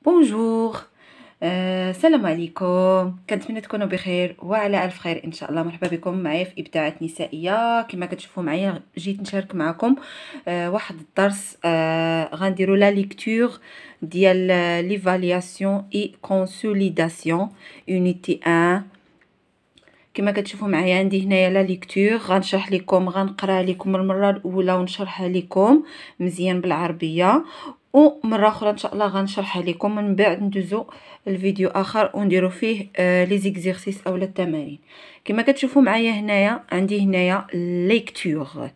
بونجور. السلام عليكم، كنتمنى تكونوا بخير وعلى الف خير ان شاء الله. مرحبا بكم معايا في ابداعات نسائيه. كما كتشوفوا معايا جيت نشارك معكم واحد الدرس. غنديروا لا ليكتور ديال ليفالياسيون اي كونسوليداسيون يونيتي 1. كما كتشوفوا معايا عندي هنايا لا ليكتور، غنشرح لكم، غنقرا لكم المره الاولى ونشرحها لكم مزيان بالعربيه، ومره اخرى ان شاء الله غنشرحها لكم. من بعد ندوزو الفيديو اخر ونديرو فيه لي زيكزيرسيس اولا التمارين. كما كتشوفوا معايا هنايا عندي هنايا ليكتور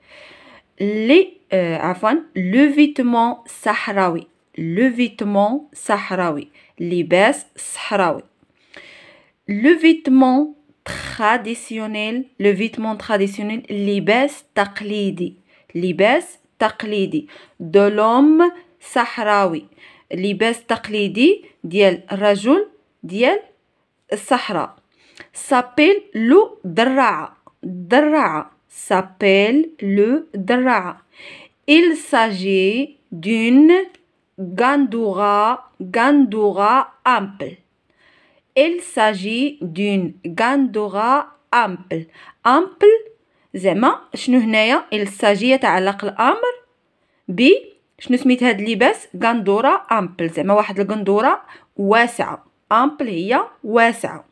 لي عفوا لو فيتمون صحراوي، لو فيتمون صحراوي، لباس صحراوي. لو فيتمون traditionnel, le vêtement traditionnel, لباس تقليدي، لباس تقليدي de l'homme صحراوي، لباس تقليدي ديال الرجل ديال الصحراء. s'appelle لو دراعة، دراعة s'appelle لو دراعة. il s'agit d'une غاندورا ample. Il s'agit d'une غاندورا ample. ample زعما شنو هنايا؟ il s'agit يتعلق الامر ب شنو سميت هاد اللباس؟ غاندورا ample، زعما واحد الغندوره واسعه. ample هي واسعه.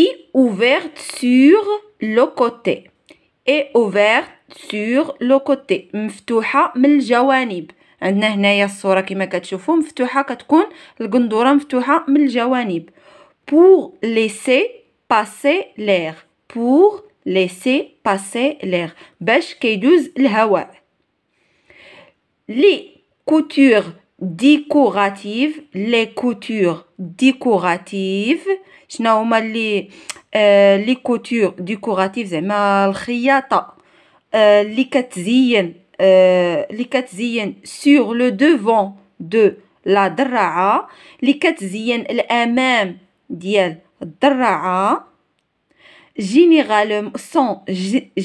et ouverte sur le côté، et ouverte sur le côté مفتوحه من الجوانب. عندنا هنايا الصوره كما كتشوفوا مفتوحه، كتكون الغندوره مفتوحه من الجوانب. pour laisser passer l'air، pour laisser passer l'air باش كيدوز الهواء. les coutures décoratives، les coutures décoratives شنو هما لي كوتور ديكوراتيف؟ زعما الخياطه اللي كتزين اللي كتزين sur le devant de لا دراعه، اللي كتزين الامام ديال الدراعه.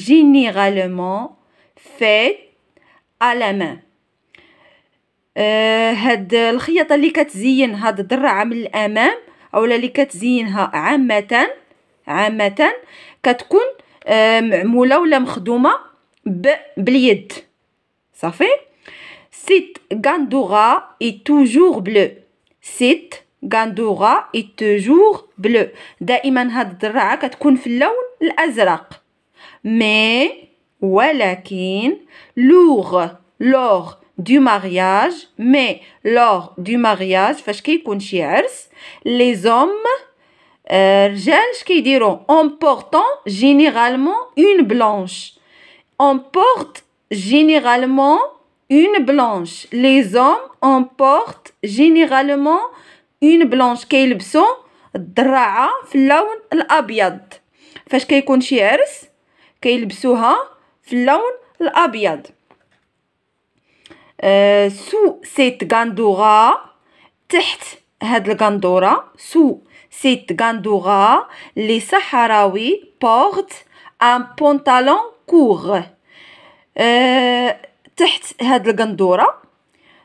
généralement fait à la main. هاد الخياطه اللي كتزين هاد الدراعه من الامام اولا اللي كتزينها عامه كتكون معموله ولا مخدومه باليد. صافي. cette غاندورا est toujours bleue. cette غاندورا est toujours bleue. دائما هاد الدراعه كتكون في اللون الازرق. mais ولكن lors du mariage، mais lors du mariage فاش كيكون شي عرس les hommes رجال اش كيديروا؟ on portant généralement une blanche. on porte généralement une blanche. les hommes on porte généralement une blanche. كيلبسوا الدراعه في اللون الابيض. فاش كيكون شي عرس كيلبسوها في اللون الابيض. sous cette غاندورا، تحت هاد الغاندورة، sous cette غاندورا les صحراوي portent un pantalon court. تحت هاد الغاندورة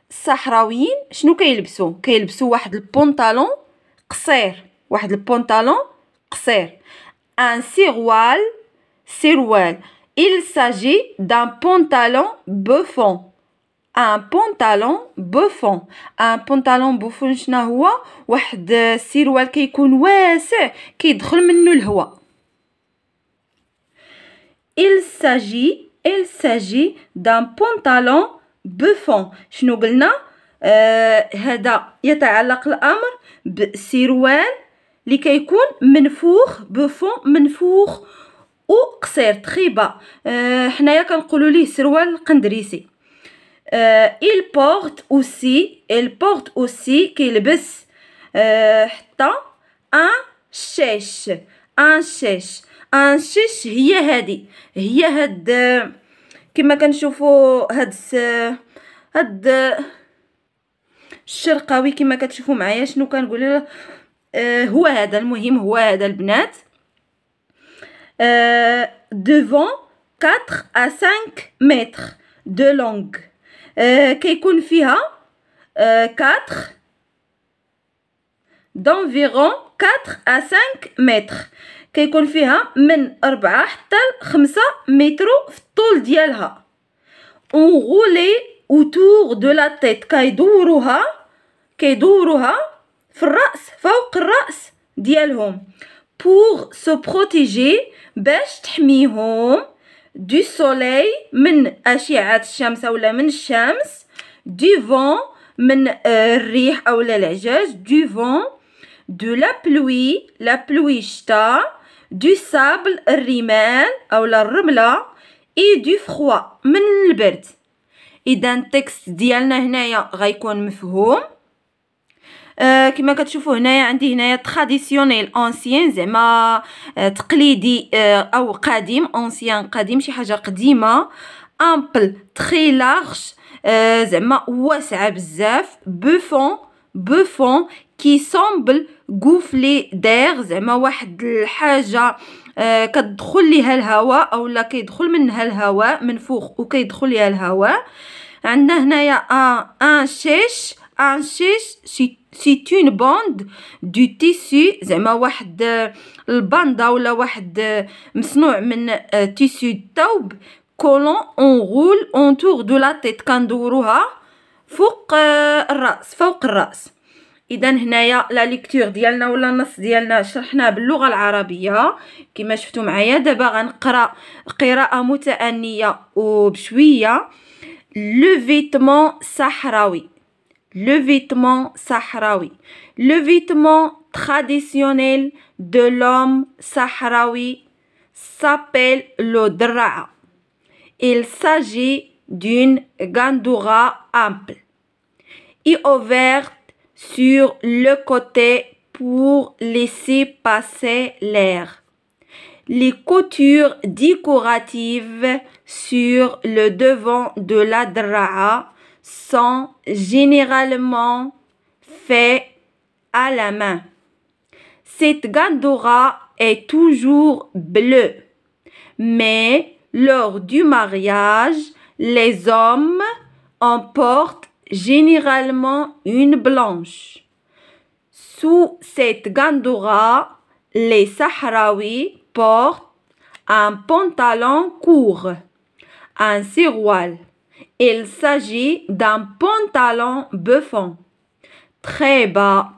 الصحراويين شنو كيلبسوا؟ كيلبسوا واحد البونطالون قصير، واحد البونطالون قصير. un سروال. il s'agit d'un pantalon bouffon. un pantalon bouffon. un pantalon bouffon شنو هو؟ واحد السروال كيكون واسع كيدخل منه الهواء. il s'agit d'un pantalon bouffon. شنو قلنا؟ هذا يتعلق الامر بسروال اللي كيكون منفوخ، بوفون منفوخ وقصير تخيبه. حنايا كنقولوا ليه سروال القندريسي. il porte aussi كيلبس حتى un شيش هي هاد كما كنشوفوا هاد الشرقاوي كما كتشوفوا معايا. شنو كنقول له؟ هو هذا، المهم هو هذا البنات. devant 4 à 5 mètres de longue. كيكون فيها 4 d'environ 4 à 5 متر. كيكون فيها من 4 حتى ل 5 متر في الطول ديالها. enroulée autour de la tête. كيدوروها في الرأس، فوق الرأس ديالهم. pour se protéger باش تحميهم du soleil من أشعة الشمس أولا من الشمس، du vent من الريح أولا العجاج، du vent، de la pluie الشتا، du sable الرمال أولا الرملة، et du froid من البرد. إذا التكست ديالنا هنايا غيكون مفهوم. كما كتشوفوا هنايا عندي هنايا تراديسيونيل انسيان، زعما تقليدي او قديم. انسيان قديم، شي حاجه قديمه. امبل تري لارج، زعما واسعه بزاف. بوفون كي سامبل غوفلي دير، زعما واحد الحاجه كتدخل ليها الهواء اولا كيدخل منها الهواء من فوق وكيدخل ليها الهواء. عندنا هنايا ان شيش c'est une bande du tissu، زعما واحد الباندا ولا واحد مصنوع من تيسو الثوب. كولون enroule autour de la tête، كندوروها فوق الراس. اذا هنايا لا ليكتور ديالنا ولا النص ديالنا شرحناه باللغه العربيه كما شفتوا معايا. دابا غنقرا قراءه متأنيه وبشويه. لو فيتمون صحراوي. Le vêtement sahraoui. Le vêtement traditionnel de l'homme sahraoui s'appelle le dra'a. Il s'agit d'une gandoura ample et ouverte sur le côté pour laisser passer l'air. Les coutures décoratives sur le devant de la dra'a sont généralement faites à la main. Cette gandoura est toujours bleue, mais lors du mariage, les hommes en portent généralement une blanche. Sous cette gandoura, les Sahraouis portent un pantalon court, un siroal. Il s'agit d'un pantalon bouffant, très bas.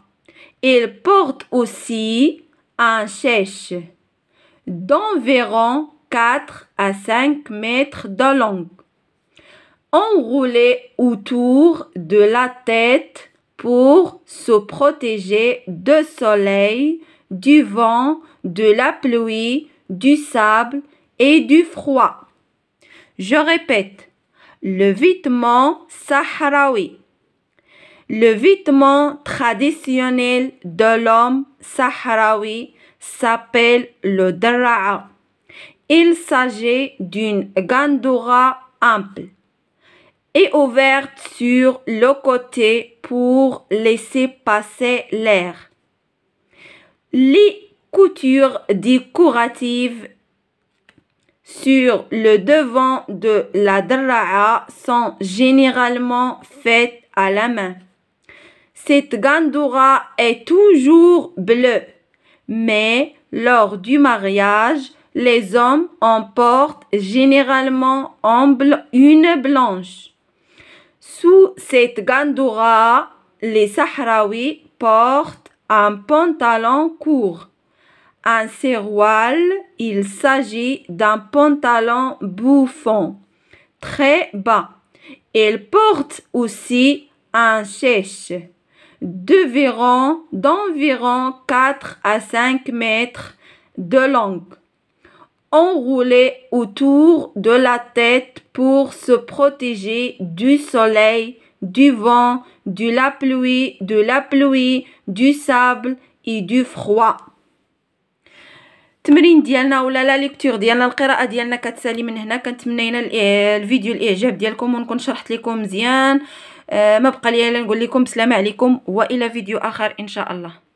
Il porte aussi un chèche d'environ 4 à 5 mètres de long, enroulé autour de la tête pour se protéger du soleil, du vent, de la pluie, du sable et du froid. Je répète. Le vêtement sahraoui. Le vêtement traditionnel de l'homme sahraoui s'appelle le dra'a. Il s'agit d'une gandoura ample et ouverte sur le côté pour laisser passer l'air. Les coutures décoratives sur le devant de la dra'a sont généralement faites à la main. Cette gandoura est toujours bleue, mais lors du mariage, les hommes en portent généralement une blanche. Sous cette gandoura, les Sahraouis portent un pantalon court, un siroal. Il s'agit d'un pantalon bouffant, très bas. Il porte aussi un chèche d'environ 4 à 5 mètres de long, enroulé autour de la tête pour se protéger du soleil, du vent, de la pluie, du sable et du froid. التمرين ديالنا ولا لا ليكتور ديالنا القراءه ديالنا كتسالي من هنا. كنتمنى الفيديو الاعجاب ديالكم ونكون شرحت لكم مزيان. ما بقى لي الا نقول لكم السلام عليكم والى فيديو اخر ان شاء الله.